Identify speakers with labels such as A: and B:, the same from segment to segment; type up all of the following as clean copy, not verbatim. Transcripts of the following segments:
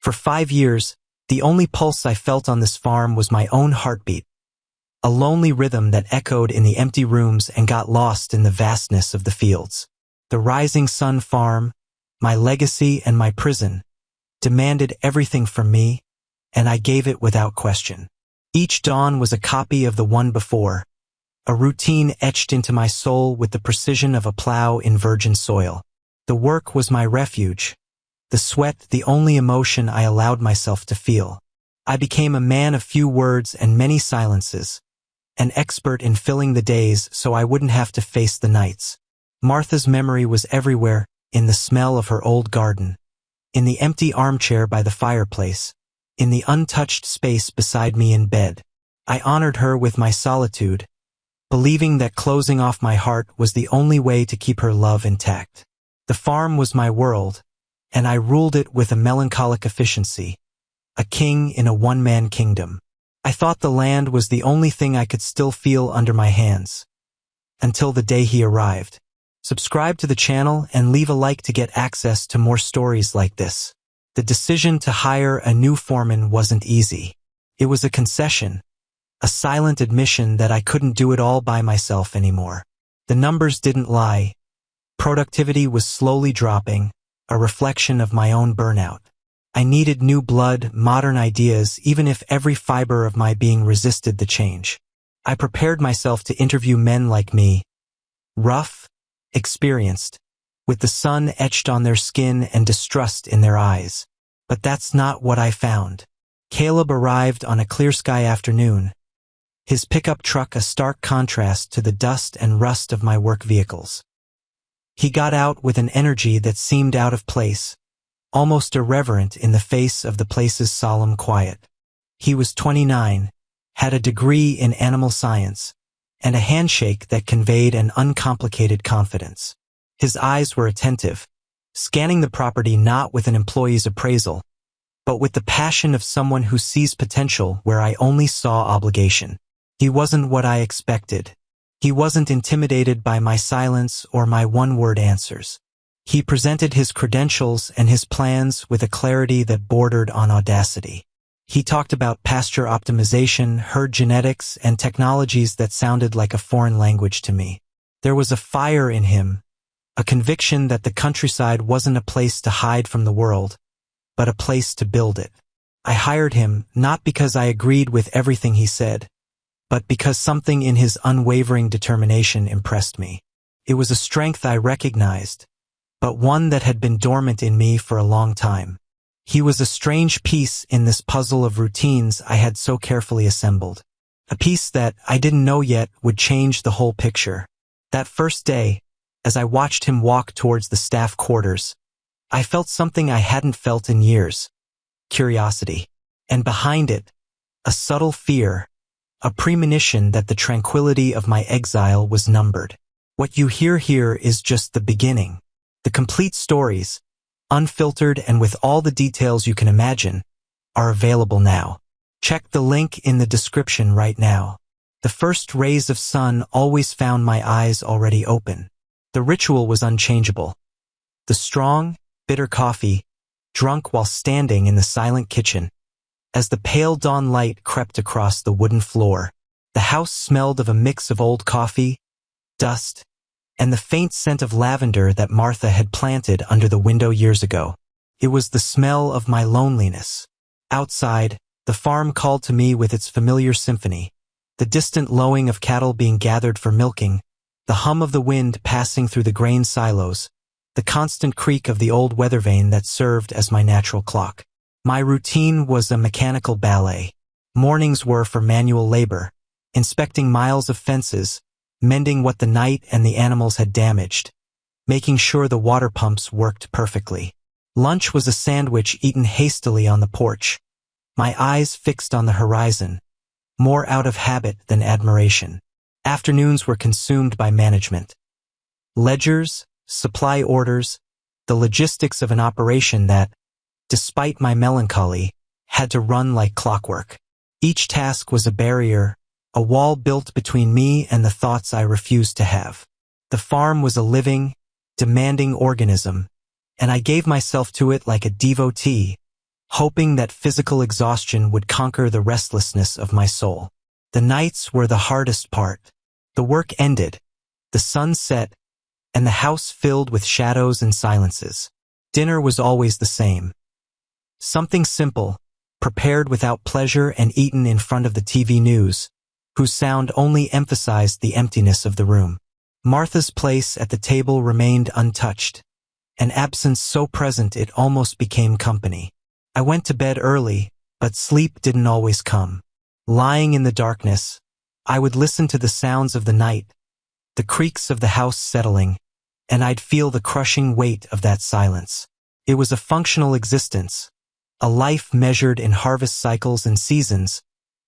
A: For 5 years, the only pulse I felt on this farm was my own heartbeat, a lonely rhythm that echoed in the empty rooms and got lost in the vastness of the fields. The Rising Sun Farm, my legacy and my prison, demanded everything from me, and I gave it without question. Each dawn was a copy of the one before, a routine etched into my soul with the precision of a plow in virgin soil. The work was my refuge, the sweat the only emotion I allowed myself to feel. I became a man of few words and many silences, an expert in filling the days so I wouldn't have to face the nights. Martha's memory was everywhere, in the smell of her old garden, in the empty armchair by the fireplace, in the untouched space beside me in bed. I honored her with my solitude, believing that closing off my heart was the only way to keep her love intact. The farm was my world, and I ruled it with a melancholic efficiency, a king in a one-man kingdom. I thought the land was the only thing I could still feel under my hands, until the day he arrived. Subscribe to the channel and leave a like to get access to more stories like this. The decision to hire a new foreman wasn't easy. It was a concession, a silent admission that I couldn't do it all by myself anymore. The numbers didn't lie. Productivity was slowly dropping, a reflection of my own burnout. I needed new blood, modern ideas, even if every fiber of my being resisted the change. I prepared myself to interview men like me, rough, experienced, with the sun etched on their skin and distrust in their eyes. But that's not what I found. Caleb arrived on a clear sky afternoon, his pickup truck a stark contrast to the dust and rust of my work vehicles. He got out with an energy that seemed out of place, almost irreverent in the face of the place's solemn quiet. He was 29, had a degree in animal science, and a handshake that conveyed an uncomplicated confidence. His eyes were attentive, scanning the property not with an employee's appraisal, but with the passion of someone who sees potential where I only saw obligation. He wasn't what I expected. He wasn't intimidated by my silence or my one-word answers. He presented his credentials and his plans with a clarity that bordered on audacity. He talked about pasture optimization, herd genetics, and technologies that sounded like a foreign language to me. There was a fire in him, a conviction that the countryside wasn't a place to hide from the world, but a place to build it. I hired him not because I agreed with everything he said, but because something in his unwavering determination impressed me. It was a strength I recognized, but one that had been dormant in me for a long time. He was a strange piece in this puzzle of routines I had so carefully assembled. A piece that I didn't know yet would change the whole picture. That first day, as I watched him walk towards the staff quarters, I felt something I hadn't felt in years: curiosity. And behind it, a subtle fear, a premonition that the tranquility of my exile was numbered. What you hear here is just the beginning. The complete stories, unfiltered and with all the details you can imagine, are available now. Check the link in the description right now. The first rays of sun always found my eyes already open. The ritual was unchangeable. The strong, bitter coffee, drunk while standing in the silent kitchen. As the pale dawn light crept across the wooden floor, the house smelled of a mix of old coffee, dust, and the faint scent of lavender that Martha had planted under the window years ago. It was the smell of my loneliness. Outside, the farm called to me with its familiar symphony, the distant lowing of cattle being gathered for milking, the hum of the wind passing through the grain silos, the constant creak of the old weather vane that served as my natural clock. My routine was a mechanical ballet. Mornings were for manual labor, inspecting miles of fences, mending what the night and the animals had damaged, making sure the water pumps worked perfectly. Lunch was a sandwich eaten hastily on the porch, my eyes fixed on the horizon, more out of habit than admiration. Afternoons were consumed by management. Ledgers, supply orders, the logistics of an operation that, despite my melancholy, had to run like clockwork. Each task was a barrier, a wall built between me and the thoughts I refused to have. The farm was a living, demanding organism, and I gave myself to it like a devotee, hoping that physical exhaustion would conquer the restlessness of my soul. The nights were the hardest part. The work ended, the sun set, and the house filled with shadows and silences. Dinner was always the same. Something simple, prepared without pleasure and eaten in front of the TV news, whose sound only emphasized the emptiness of the room. Martha's place at the table remained untouched, an absence so present it almost became company. I went to bed early, but sleep didn't always come. Lying in the darkness, I would listen to the sounds of the night, the creaks of the house settling, and I'd feel the crushing weight of that silence. It was a functional existence, a life measured in harvest cycles and seasons,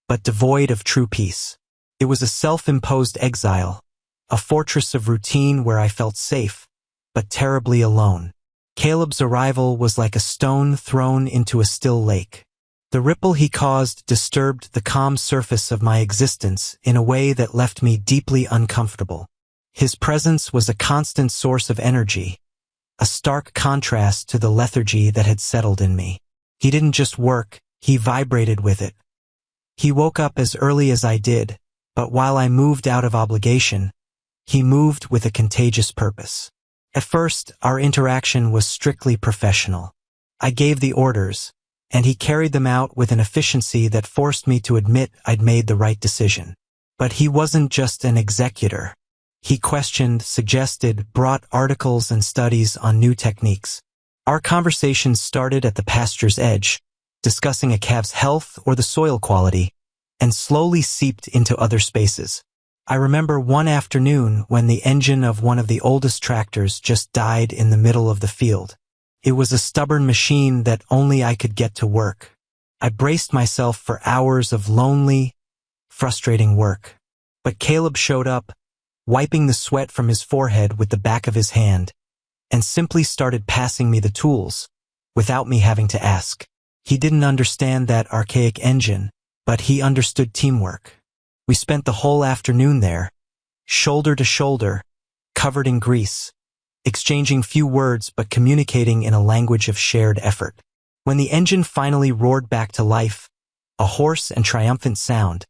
A: but devoid of true peace. It was a self-imposed exile, a fortress of routine where I felt safe, but terribly alone. Caleb's arrival was like a stone thrown into a still lake. The ripple he caused disturbed the calm surface of my existence in a way that left me deeply uncomfortable. His presence was a constant source of energy, a stark contrast to the lethargy that had settled in me. He didn't just work, he vibrated with it. He woke up as early as I did, but while I moved out of obligation, he moved with a contagious purpose. At first, our interaction was strictly professional. I gave the orders, and he carried them out with an efficiency that forced me to admit I'd made the right decision. But he wasn't just an executor. He questioned, suggested, brought articles and studies on new techniques. Our conversations started at the pasture's edge, discussing a calf's health or the soil quality, and slowly seeped into other spaces. I remember one afternoon when the engine of one of the oldest tractors just died in the middle of the field. It was a stubborn machine that only I could get to work. I braced myself for hours of lonely, frustrating work. But Caleb showed up, wiping the sweat from his forehead with the back of his hand, and simply started passing me the tools, without me having to ask. He didn't understand that archaic engine, but he understood teamwork. We spent the whole afternoon there, shoulder to shoulder, covered in grease, exchanging few words but communicating in a language of shared effort. When the engine finally roared back to life, a hoarse and triumphant sound,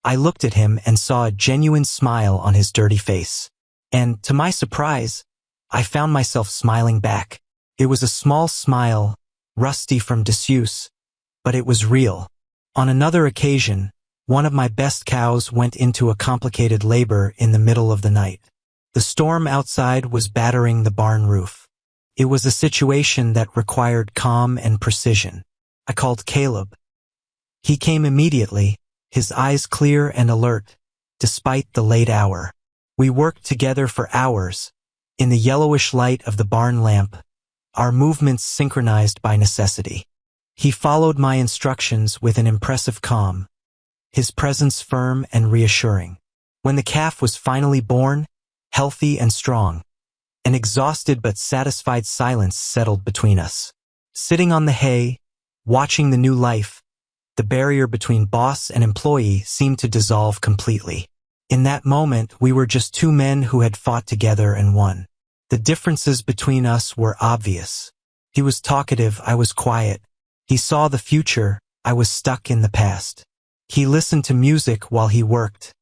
A: I looked at him and saw a genuine smile on his dirty face. And, to my surprise, I found myself smiling back. It was a small smile, rusty from disuse, but it was real. On another occasion, one of my best cows went into a complicated labor in the middle of the night. The storm outside was battering the barn roof. It was a situation that required calm and precision. I called Caleb. He came immediately, his eyes clear and alert, despite the late hour. We worked together for hours, in the yellowish light of the barn lamp, our movements synchronized by necessity. He followed my instructions with an impressive calm, his presence firm and reassuring. When the calf was finally born, healthy and strong, an exhausted but satisfied silence settled between us. Sitting on the hay, watching the new life, the barrier between boss and employee seemed to dissolve completely. In that moment, we were just two men who had fought together and won. The differences between us were obvious. He was talkative, I was quiet. He saw the future, I was stuck in the past. He listened to music while he worked.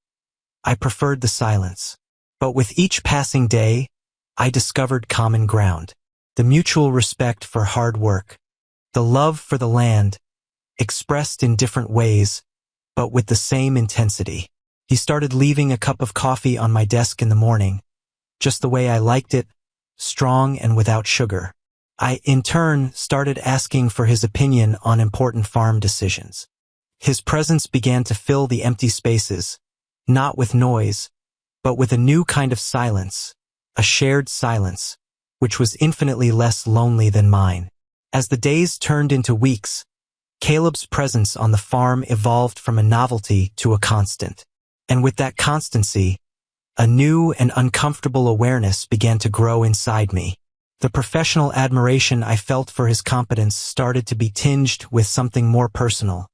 A: I preferred the silence. But with each passing day, I discovered common ground. The mutual respect for hard work. The love for the land, expressed in different ways, but with the same intensity. He started leaving a cup of coffee on my desk in the morning, just the way I liked it, strong and without sugar. I, in turn, started asking for his opinion on important farm decisions. His presence began to fill the empty spaces, not with noise, but with a new kind of silence, a shared silence, which was infinitely less lonely than mine. As the days turned into weeks, Caleb's presence on the farm evolved from a novelty to a constant. And with that constancy, a new and uncomfortable awareness began to grow inside me. The professional admiration I felt for his competence started to be tinged with something more personal,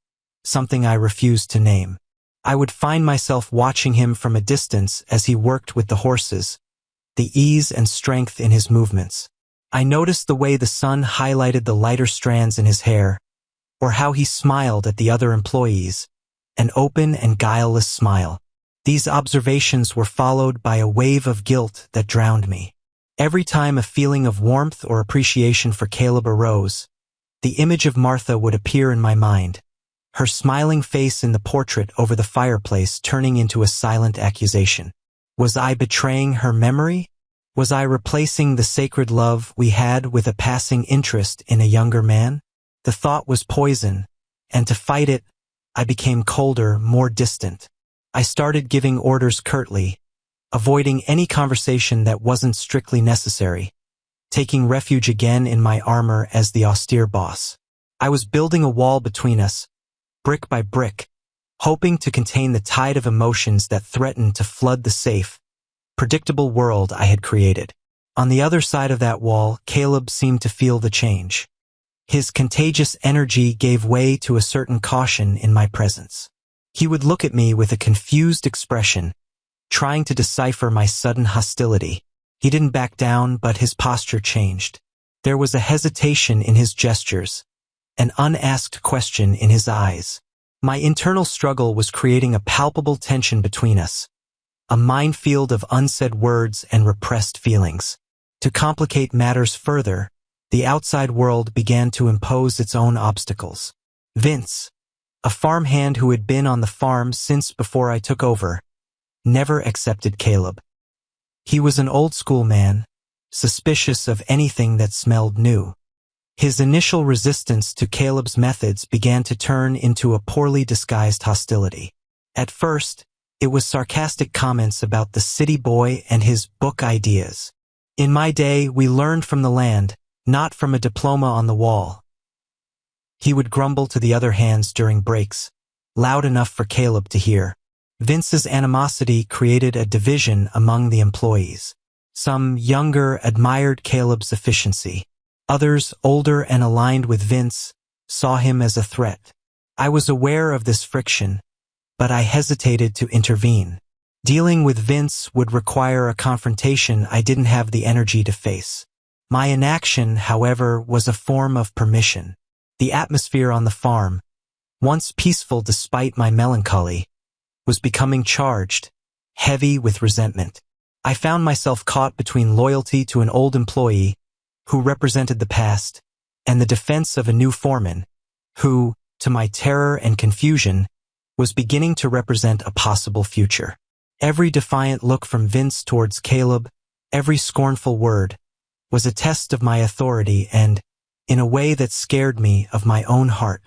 A: something I refused to name. I would find myself watching him from a distance as he worked with the horses, the ease and strength in his movements. I noticed the way the sun highlighted the lighter strands in his hair, or how he smiled at the other employees, an open and guileless smile. These observations were followed by a wave of guilt that drowned me. Every time a feeling of warmth or appreciation for Caleb arose, the image of Martha would appear in my mind, her smiling face in the portrait over the fireplace turning into a silent accusation. Was I betraying her memory? Was I replacing the sacred love we had with a passing interest in a younger man? The thought was poison, and to fight it, I became colder, more distant. I started giving orders curtly, avoiding any conversation that wasn't strictly necessary, taking refuge again in my armor as the austere boss. I was building a wall between us, brick by brick, hoping to contain the tide of emotions that threatened to flood the safe, predictable world I had created. On the other side of that wall, Caleb seemed to feel the change. His contagious energy gave way to a certain caution in my presence. He would look at me with a confused expression, trying to decipher my sudden hostility. He didn't back down, but his posture changed. There was a hesitation in his gestures, an unasked question in his eyes. My internal struggle was creating a palpable tension between us, a minefield of unsaid words and repressed feelings. To complicate matters further, the outside world began to impose its own obstacles. Vince, a farmhand who had been on the farm since before I took over, never accepted Caleb. He was an old-school man, suspicious of anything that smelled new. His initial resistance to Caleb's methods began to turn into a poorly disguised hostility. At first, it was sarcastic comments about the city boy and his book ideas. In my day, we learned from the land, not from a diploma on the wall. He would grumble to the other hands during breaks, loud enough for Caleb to hear. Vince's animosity created a division among the employees. Some younger admired Caleb's efficiency. Others, older and aligned with Vince, saw him as a threat. I was aware of this friction, but I hesitated to intervene. Dealing with Vince would require a confrontation I didn't have the energy to face. My inaction, however, was a form of permission. The atmosphere on the farm, once peaceful despite my melancholy, was becoming charged, heavy with resentment. I found myself caught between loyalty to an old employee who represented the past and the defense of a new foreman who, to my terror and confusion, was beginning to represent a possible future. Every defiant look from Vince towards Caleb, every scornful word, was a test of my authority and, in a way that scared me, of my own heart.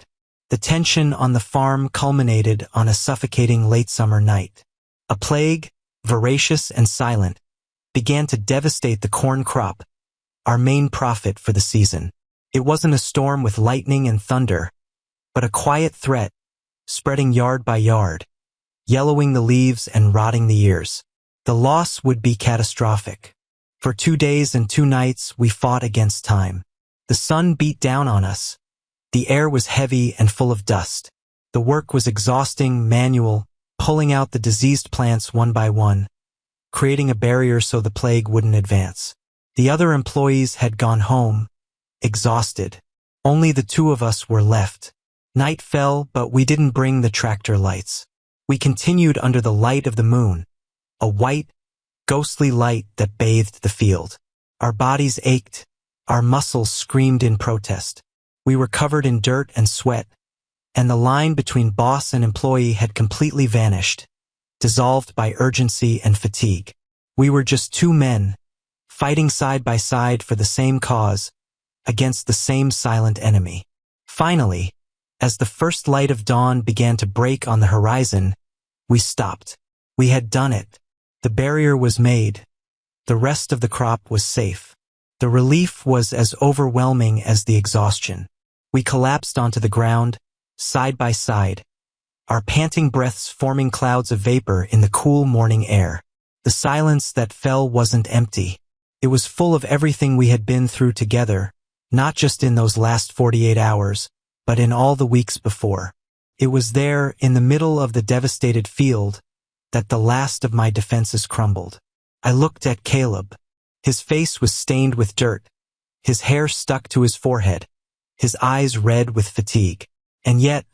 A: The tension on the farm culminated on a suffocating late summer night. A plague, voracious and silent, began to devastate the corn crop, our main profit for the season. It wasn't a storm with lightning and thunder, but a quiet threat, spreading yard by yard, yellowing the leaves and rotting the ears. The loss would be catastrophic. For 2 days and 2 nights we fought against time. The sun beat down on us. The air was heavy and full of dust. The work was exhausting, manual, pulling out the diseased plants one by one, creating a barrier so the plague wouldn't advance. The other employees had gone home, exhausted. Only the 2 of us were left. Night fell, but we didn't bring the tractor lights. We continued under the light of the moon, a white, ghostly light that bathed the field. Our bodies ached, our muscles screamed in protest. We were covered in dirt and sweat, and the line between boss and employee had completely vanished, dissolved by urgency and fatigue. We were just 2 men, fighting side by side for the same cause, against the same silent enemy. Finally, as the first light of dawn began to break on the horizon, we stopped. We had done it. The barrier was made. The rest of the crop was safe. The relief was as overwhelming as the exhaustion. We collapsed onto the ground, side by side, our panting breaths forming clouds of vapor in the cool morning air. The silence that fell wasn't empty. It was full of everything we had been through together, not just in those last 48 hours, but in all the weeks before. It was there, in the middle of the devastated field, that the last of my defenses crumbled. I looked at Caleb. His face was stained with dirt, his hair stuck to his forehead, his eyes red with fatigue. And yet,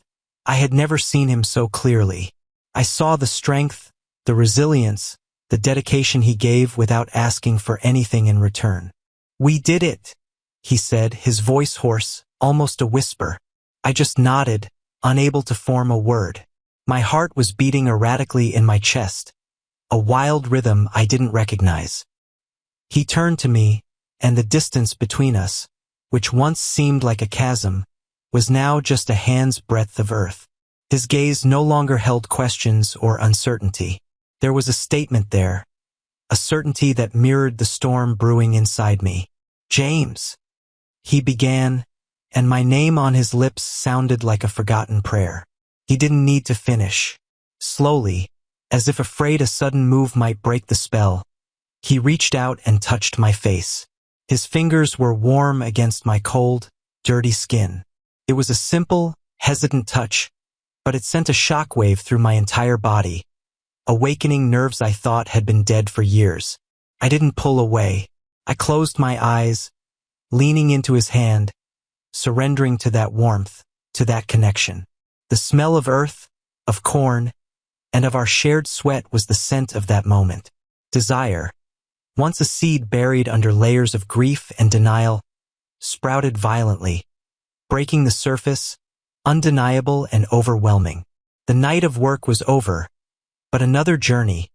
A: I had never seen him so clearly. I saw the strength, the resilience, the dedication he gave without asking for anything in return. "We did it," he said, his voice hoarse, almost a whisper. I just nodded, unable to form a word. My heart was beating erratically in my chest, a wild rhythm I didn't recognize. He turned to me, and the distance between us, which once seemed like a chasm, was now just a hand's breadth of earth. His gaze no longer held questions or uncertainty. There was a statement there, a certainty that mirrored the storm brewing inside me. "James," he began, and my name on his lips sounded like a forgotten prayer. He didn't need to finish. Slowly, as if afraid a sudden move might break the spell, he reached out and touched my face. His fingers were warm against my cold, dirty skin. It was a simple, hesitant touch, but it sent a shockwave through my entire body, awakening nerves I thought had been dead for years. I didn't pull away. I closed my eyes, leaning into his hand, surrendering to that warmth, to that connection. The smell of earth, of corn, and of our shared sweat was the scent of that moment. Desire, once a seed buried under layers of grief and denial, sprouted violently, breaking the surface, undeniable and overwhelming. The night of work was over, but another journey,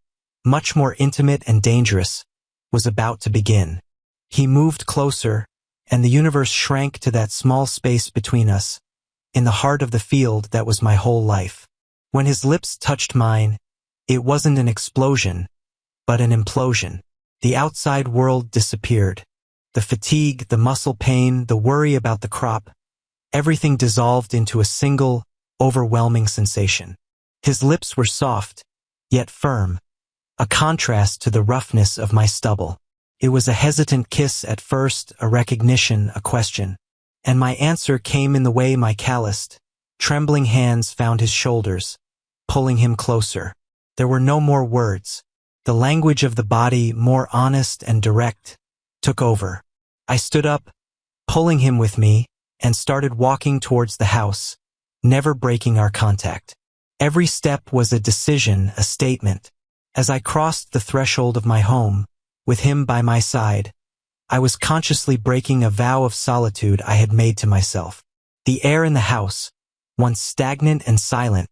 A: much more intimate and dangerous, was about to begin. He moved closer, and the universe shrank to that small space between us, in the heart of the field that was my whole life. When his lips touched mine, it wasn't an explosion, but an implosion. The outside world disappeared. The fatigue, the muscle pain, the worry about the crop, everything dissolved into a single, overwhelming sensation. His lips were soft, yet firm, a contrast to the roughness of my stubble. It was a hesitant kiss at first, a recognition, a question. And my answer came in the way my calloused, trembling hands found his shoulders, pulling him closer. There were no more words. The language of the body, more honest and direct, took over. I stood up, pulling him with me, and started walking towards the house, never breaking our contact. Every step was a decision, a statement. As I crossed the threshold of my home, with him by my side, I was consciously breaking a vow of solitude I had made to myself. The air in the house, once stagnant and silent,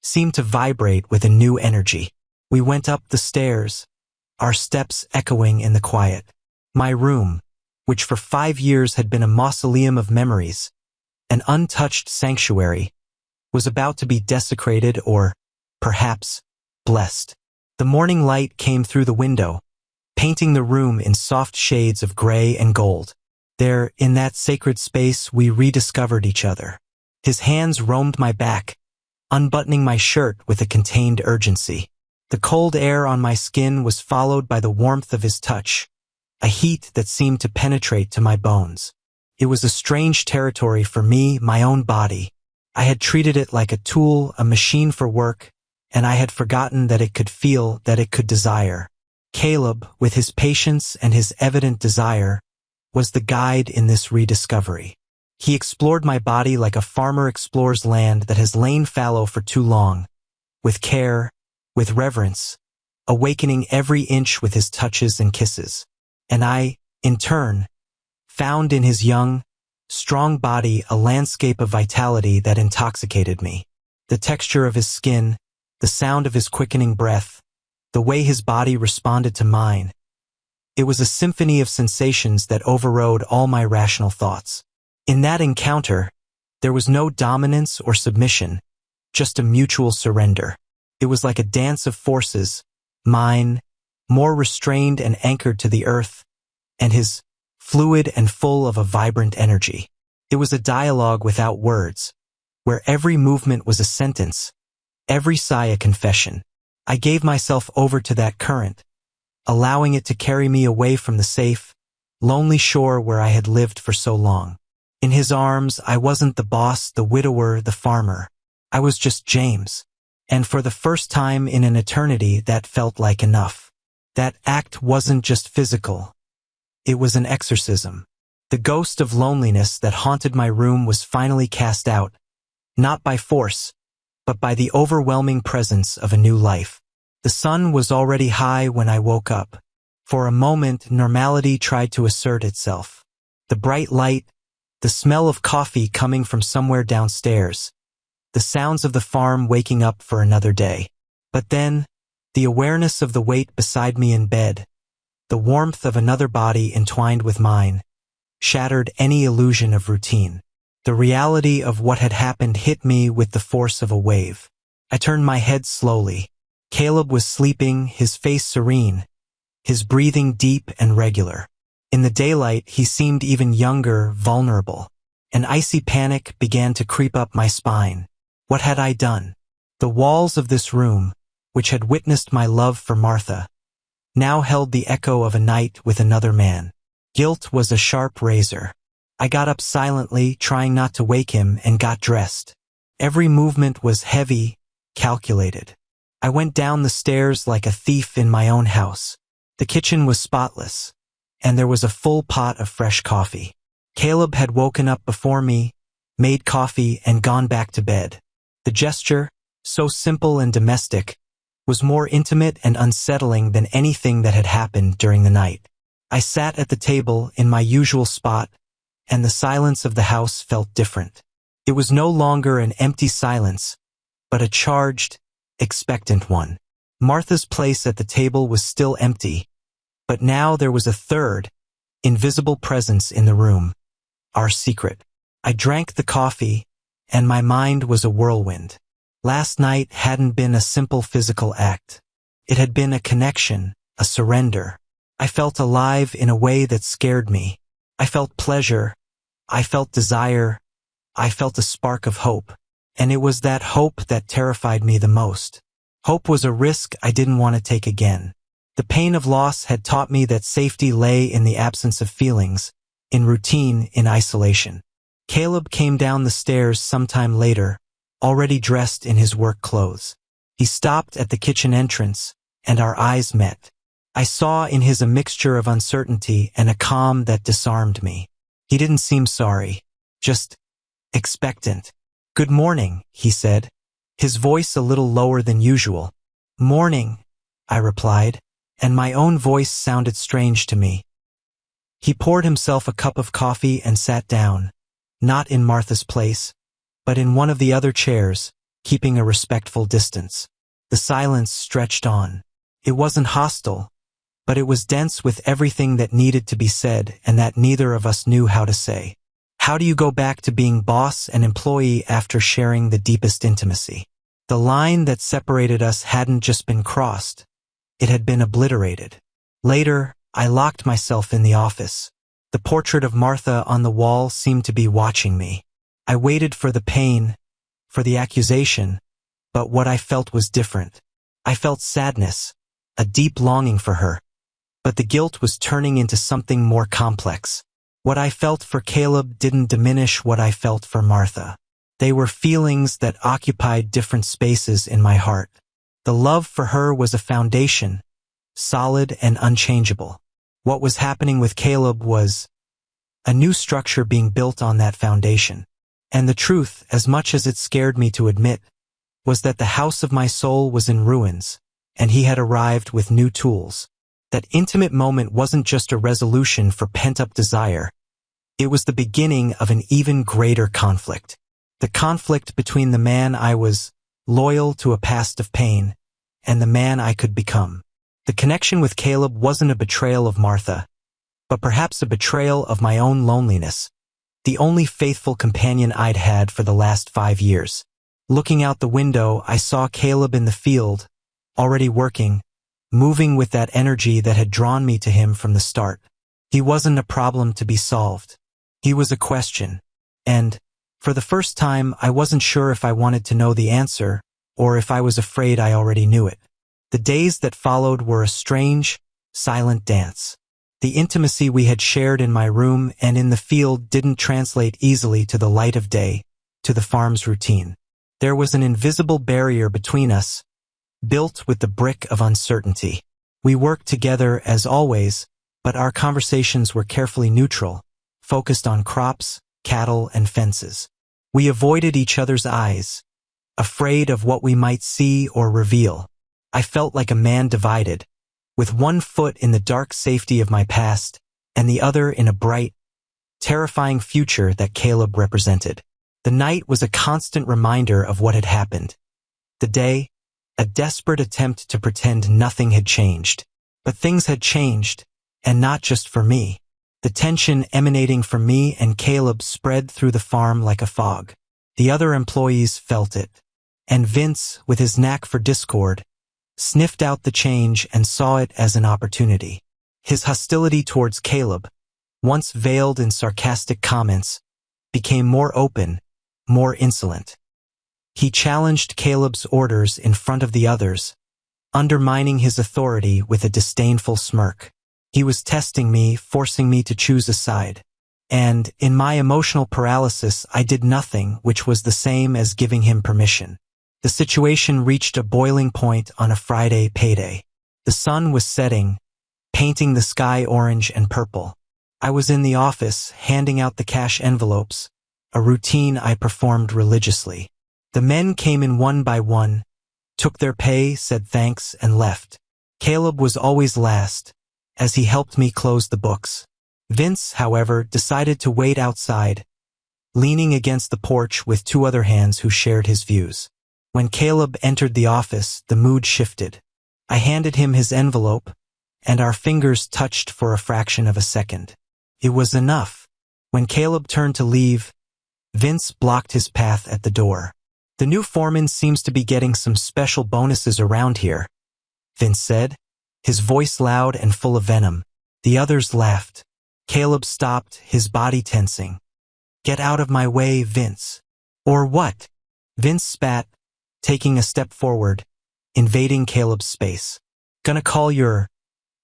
A: seemed to vibrate with a new energy. We went up the stairs, our steps echoing in the quiet. My room, which for 5 years had been a mausoleum of memories, an untouched sanctuary, was about to be desecrated or, perhaps, blessed. The morning light came through the window, painting the room in soft shades of gray and gold. There, in that sacred space, we rediscovered each other. His hands roamed my back, unbuttoning my shirt with a contained urgency. The cold air on my skin was followed by the warmth of his touch, a heat that seemed to penetrate to my bones. It was a strange territory for me, my own body. I had treated it like a tool, a machine for work, and I had forgotten that it could feel, that it could desire. Caleb, with his patience and his evident desire, was the guide in this rediscovery. He explored my body like a farmer explores land that has lain fallow for too long, with care, with reverence, awakening every inch with his touches and kisses. And I, in turn, found in his young, strong body a landscape of vitality that intoxicated me. The texture of his skin, the sound of his quickening breath, the way his body responded to mine. It was a symphony of sensations that overrode all my rational thoughts. In that encounter, there was no dominance or submission, just a mutual surrender. It was like a dance of forces, mine, more restrained and anchored to the earth, and his, fluid and full of a vibrant energy. It was a dialogue without words, where every movement was a sentence, every sigh a confession. I gave myself over to that current, allowing it to carry me away from the safe, lonely shore where I had lived for so long. In his arms, I wasn't the boss, the widower, the farmer. I was just James. And for the first time in an eternity, that felt like enough. That act wasn't just physical. It was an exorcism. The ghost of loneliness that haunted my room was finally cast out, not by force, but by the overwhelming presence of a new life. The sun was already high when I woke up. For a moment, normality tried to assert itself. The bright light, the smell of coffee coming from somewhere downstairs, the sounds of the farm waking up for another day. But then, the awareness of the weight beside me in bed, the warmth of another body entwined with mine, shattered any illusion of routine. The reality of what had happened hit me with the force of a wave. I turned my head slowly. Caleb was sleeping, his face serene, his breathing deep and regular. In the daylight, he seemed even younger, vulnerable. An icy panic began to creep up my spine. What had I done? The walls of this room, which had witnessed my love for Martha, now held the echo of a night with another man. Guilt was a sharp razor. I got up silently, trying not to wake him, and got dressed. Every movement was heavy, calculated. I went down the stairs like a thief in my own house. The kitchen was spotless, and there was a full pot of fresh coffee. Caleb had woken up before me, made coffee, and gone back to bed. The gesture, so simple and domestic, was more intimate and unsettling than anything that had happened during the night. I sat at the table in my usual spot, and the silence of the house felt different. It was no longer an empty silence, but a charged, expectant one. Martha's place at the table was still empty, but now there was a third, invisible presence in the room, our secret. I drank the coffee, and my mind was a whirlwind. Last night hadn't been a simple physical act. It had been a connection, a surrender. I felt alive in a way that scared me. I felt pleasure, I felt desire, I felt a spark of hope. And it was that hope that terrified me the most. Hope was a risk I didn't want to take again. The pain of loss had taught me that safety lay in the absence of feelings, in routine, in isolation. Caleb came down the stairs sometime later, already dressed in his work clothes. He stopped at the kitchen entrance, and our eyes met. I saw in his a mixture of uncertainty and a calm that disarmed me. He didn't seem sorry, just expectant. "Good morning," he said, his voice a little lower than usual. "Morning," I replied, and my own voice sounded strange to me. He poured himself a cup of coffee and sat down, not in Martha's place, but in one of the other chairs, keeping a respectful distance. The silence stretched on. It wasn't hostile, but it was dense with everything that needed to be said and that neither of us knew how to say. How do you go back to being boss and employee after sharing the deepest intimacy? The line that separated us hadn't just been crossed, it had been obliterated. Later, I locked myself in the office. The portrait of Martha on the wall seemed to be watching me. I waited for the pain, for the accusation, but what I felt was different. I felt sadness, a deep longing for her. But the guilt was turning into something more complex. What I felt for Caleb didn't diminish what I felt for Martha. They were feelings that occupied different spaces in my heart. The love for her was a foundation, solid and unchangeable. What was happening with Caleb was a new structure being built on that foundation. And the truth, as much as it scared me to admit, was that the house of my soul was in ruins, and he had arrived with new tools. That intimate moment wasn't just a resolution for pent-up desire. It was the beginning of an even greater conflict. The conflict between the man I was, loyal to a past of pain, and the man I could become. The connection with Caleb wasn't a betrayal of Martha, but perhaps a betrayal of my own loneliness, the only faithful companion I'd had for the last 5 years. Looking out the window, I saw Caleb in the field, already working, moving with that energy that had drawn me to him from the start. He wasn't a problem to be solved. He was a question, and, for the first time, I wasn't sure if I wanted to know the answer, or if I was afraid I already knew it. The days that followed were a strange, silent dance. The intimacy we had shared in my room and in the field didn't translate easily to the light of day, to the farm's routine. There was an invisible barrier between us, built with the brick of uncertainty. We worked together as always, but our conversations were carefully neutral, focused on crops, cattle, and fences. We avoided each other's eyes, afraid of what we might see or reveal. I felt like a man divided, with one foot in the dark safety of my past and the other in a bright, terrifying future that Caleb represented. The night was a constant reminder of what had happened. The day, a desperate attempt to pretend nothing had changed. But things had changed, and not just for me. The tension emanating from me and Caleb spread through the farm like a fog. The other employees felt it. And Vince, with his knack for discord, sniffed out the change and saw it as an opportunity. His hostility towards Caleb, once veiled in sarcastic comments, became more open, more insolent. He challenged Caleb's orders in front of the others, undermining his authority with a disdainful smirk. He was testing me, forcing me to choose a side. And, in my emotional paralysis, I did nothing, which was the same as giving him permission. The situation reached a boiling point on a Friday payday. The sun was setting, painting the sky orange and purple. I was in the office, handing out the cash envelopes, a routine I performed religiously. The men came in one by one, took their pay, said thanks, and left. Caleb was always last, as he helped me close the books. Vince, however, decided to wait outside, leaning against the porch with two other hands who shared his views. When Caleb entered the office, the mood shifted. I handed him his envelope, and our fingers touched for a fraction of a second. It was enough. When Caleb turned to leave, Vince blocked his path at the door. "The new foreman seems to be getting some special bonuses around here," Vince said, his voice loud and full of venom. The others laughed. Caleb stopped, his body tensing. "Get out of my way, Vince." "Or what?" Vince spat, taking a step forward, invading Caleb's space. "Gonna call your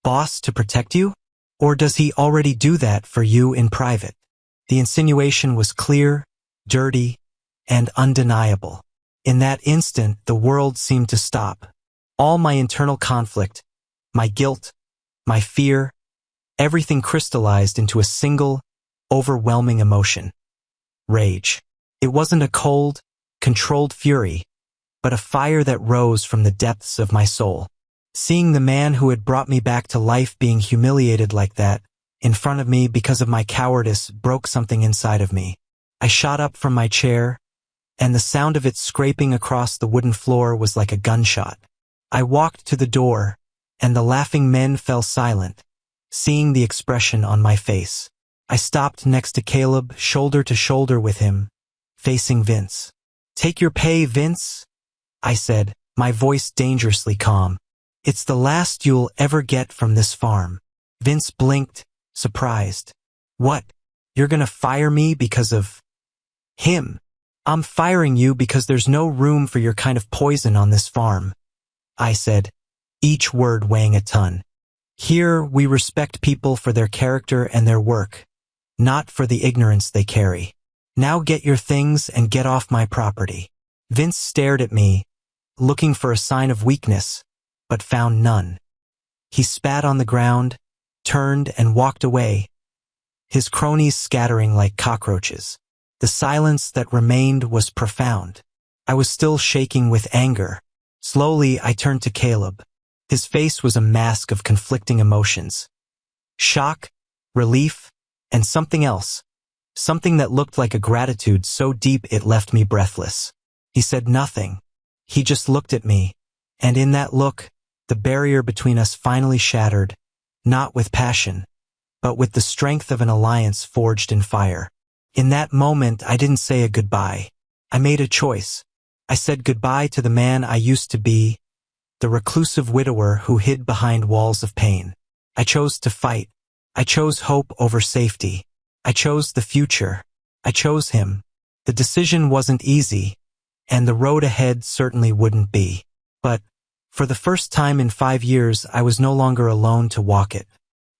A: boss to protect you? Or does he already do that for you in private?" The insinuation was clear, dirty, and undeniable. In that instant, the world seemed to stop. All my internal conflict, my guilt, my fear, everything crystallized into a single, overwhelming emotion. Rage. It wasn't a cold, controlled fury, but a fire that rose from the depths of my soul. Seeing the man who had brought me back to life being humiliated like that, in front of me because of my cowardice, broke something inside of me. I shot up from my chair, and the sound of it scraping across the wooden floor was like a gunshot. I walked to the door, and the laughing men fell silent, seeing the expression on my face. I stopped next to Caleb, shoulder to shoulder with him, facing Vince. "Take your pay, Vince," I said, my voice dangerously calm. "It's the last you'll ever get from this farm." Vince blinked, surprised. "What? You're gonna fire me because of him?" "I'm firing you because there's no room for your kind of poison on this farm," I said, each word weighing a ton. "Here, we respect people for their character and their work, not for the ignorance they carry. Now get your things and get off my property." Vince stared at me, looking for a sign of weakness, but found none. He spat on the ground, turned and walked away, his cronies scattering like cockroaches. The silence that remained was profound. I was still shaking with anger. Slowly, I turned to Caleb. His face was a mask of conflicting emotions. Shock, relief, and something else. Something that looked like a gratitude so deep it left me breathless. He said nothing. He just looked at me, and in that look, the barrier between us finally shattered, not with passion, but with the strength of an alliance forged in fire. In that moment, I didn't say a goodbye. I made a choice. I said goodbye to the man I used to be, the reclusive widower who hid behind walls of pain. I chose to fight. I chose hope over safety. I chose the future. I chose him. The decision wasn't easy, and the road ahead certainly wouldn't be. But, for the first time in 5 years, I was no longer alone to walk it.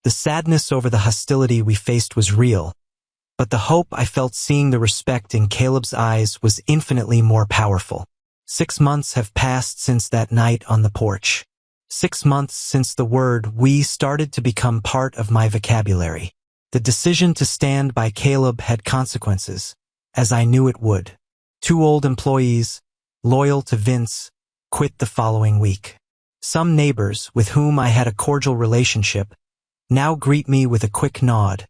A: The sadness over the hostility we faced was real, but the hope I felt seeing the respect in Caleb's eyes was infinitely more powerful. 6 months have passed since that night on the porch. 6 months since the word "we" started to become part of my vocabulary. The decision to stand by Caleb had consequences, as I knew it would. Two old employees, loyal to Vince, quit the following week. Some neighbors, with whom I had a cordial relationship, now greet me with a quick nod,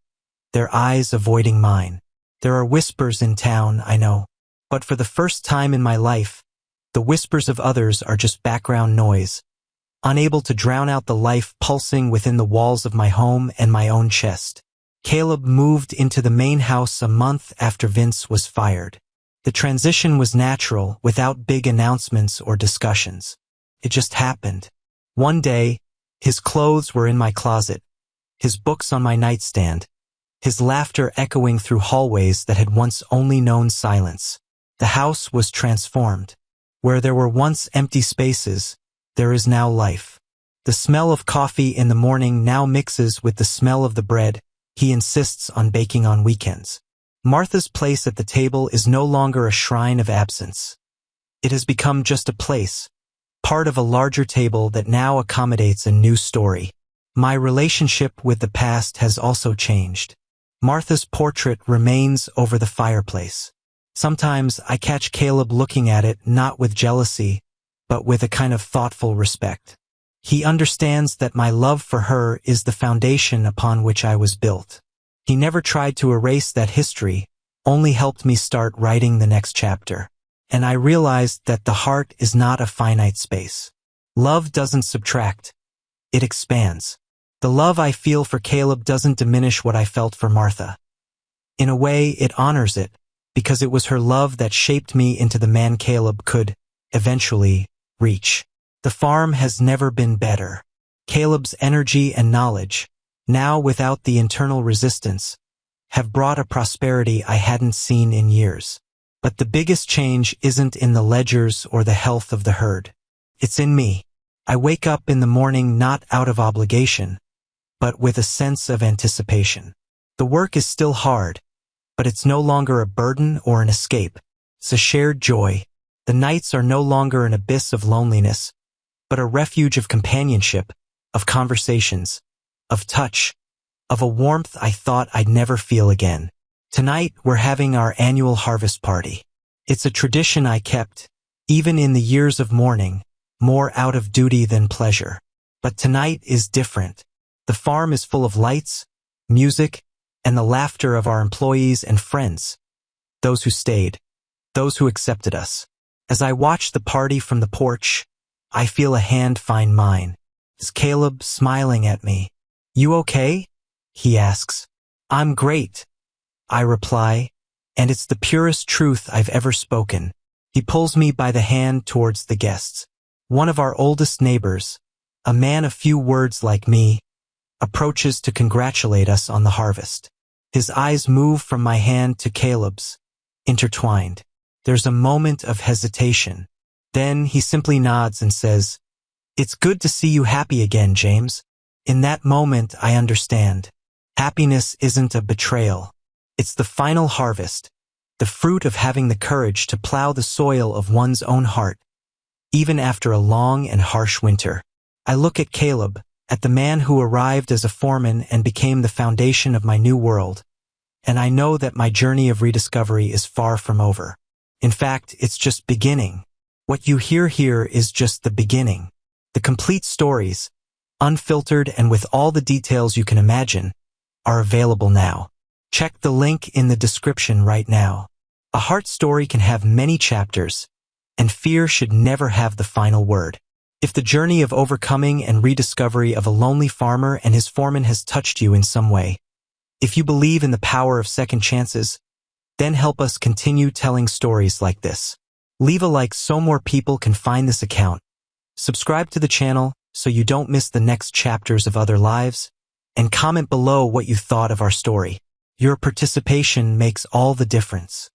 A: their eyes avoiding mine. There are whispers in town, I know, but for the first time in my life, the whispers of others are just background noise, unable to drown out the life pulsing within the walls of my home and my own chest. Caleb moved into the main house a month after Vince was fired. The transition was natural, without big announcements or discussions. It just happened. One day, his clothes were in my closet, his books on my nightstand, his laughter echoing through hallways that had once only known silence. The house was transformed. Where there were once empty spaces, there is now life. The smell of coffee in the morning now mixes with the smell of the bread he insists on baking on weekends. Martha's place at the table is no longer a shrine of absence. It has become just a place, part of a larger table that now accommodates a new story. My relationship with the past has also changed. Martha's portrait remains over the fireplace. Sometimes I catch Caleb looking at it not with jealousy, but with a kind of thoughtful respect. He understands that my love for her is the foundation upon which I was built. He never tried to erase that history, only helped me start writing the next chapter. And I realized that the heart is not a finite space. Love doesn't subtract, it expands. The love I feel for Caleb doesn't diminish what I felt for Martha. In a way, it honors it, because it was her love that shaped me into the man Caleb could, eventually, reach. The farm has never been better. Caleb's energy and knowledge, now without the internal resistance, have brought a prosperity I hadn't seen in years. But the biggest change isn't in the ledgers or the health of the herd. It's in me. I wake up in the morning not out of obligation, but with a sense of anticipation. The work is still hard, but it's no longer a burden or an escape. It's a shared joy. The nights are no longer an abyss of loneliness, but a refuge of companionship, of conversations, of touch, of a warmth I thought I'd never feel again. Tonight, we're having our annual harvest party. It's a tradition I kept, even in the years of mourning, more out of duty than pleasure. But tonight is different. The farm is full of lights, music, and the laughter of our employees and friends, those who stayed, those who accepted us. As I watch the party from the porch, I feel a hand find mine. It's Caleb smiling at me. "You okay?" he asks. "I'm great," I reply, and it's the purest truth I've ever spoken. He pulls me by the hand towards the guests. One of our oldest neighbors, a man of few words like me, approaches to congratulate us on the harvest. His eyes move from my hand to Caleb's, intertwined. There's a moment of hesitation. Then he simply nods and says, "It's good to see you happy again, James." In that moment, I understand. Happiness isn't a betrayal. It's the final harvest, the fruit of having the courage to plow the soil of one's own heart, even after a long and harsh winter. I look at Caleb, at the man who arrived as a foreman and became the foundation of my new world, and I know that my journey of rediscovery is far from over. In fact, it's just beginning. What you hear here is just the beginning. The complete stories, unfiltered and with all the details you can imagine, are available now. Check the link in the description right now. A heart story can have many chapters, and fear should never have the final word. If the journey of overcoming and rediscovery of a lonely farmer and his foreman has touched you in some way, if you believe in the power of second chances, then help us continue telling stories like this. Leave a like so more people can find this account. Subscribe to the channel so you don't miss the next chapters of other lives, and comment below what you thought of our story. Your participation makes all the difference.